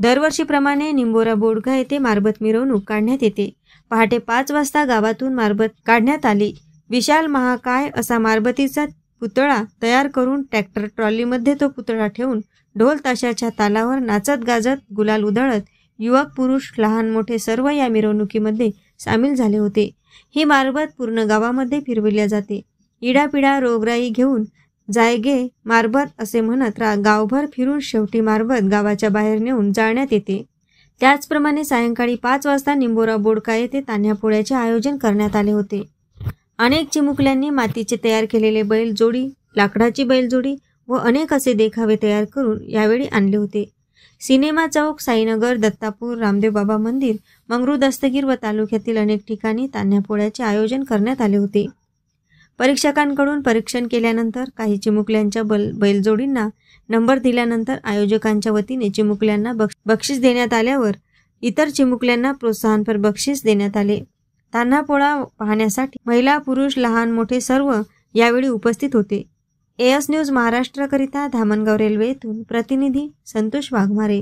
दरवर्षीप्रमाणे निंबोरा बोडगा येथे मारबत मिरवणूक काढण्यात येते। पहाटे 5 वाजता गावातून मारबत काढण्यात आली। विशाल महाकाय असा मारबतीचा पुतळा तयार करून ट्रॅक्टर ट्रॉलीमध्ये तो पुतळा ठेवून ढोल ताशाच्या तालावर नाचत गाजत गुलाल उधळत युवक पुरुष लहान मोठे सर्व या मिरवणुकीमध्ये सामील झाले होते। ही मारबत पूर्ण गावामध्ये फिरविल्या जाते। इडापिडा रोगराई घेऊन जायगे मारबत असे म्हणत गावभर फिरून शेवटी मारबत गावाच्या बाहेर नेऊन जाळण्यात येते। त्याचप्रमाणे सायंकाळी 5 वाजता निंबोरा बोडका येथे तान्ह्या पोळ्याचे आयोजन करण्यात आले होते। अनेक चिमुकल्यांनी मातीचे तयार केलेले बैलजोडी, लाकडाची बैलजोडी व अनेक असे देखावे तयार करून यावेळी आणले होते। सिनेमा चौक, साईनगर, दत्तापूर, रामदेव बाबा मंदिर, मंगरू दस्तगीर व तालुक्यातील अनेक ठिकाणी तान्ह्या पोळ्याचे आयोजन करण्यात आले होते। परीक्षकांकडून परीक्षण केल्यानंतर काही चिमुकल्यांच्या बैलजोडींना नंबर दिल्यानंतर आयोजकांच्या वतीने चिमुकल्यांना बक्षीस देण्यात आल्यावर इतर चिमुकल्यांना प्रोत्साहनपर बक्षीस देण्यात आले। तान्हा पोळा पाहण्यासाठी महिला, पुरुष, लहान मोठे सर्व यावेळी उपस्थित होते। एएस न्यूज महाराष्ट्रकरिता धामणगाव रेल्वे येथून प्रतिनिधी संतोष वाघमारे।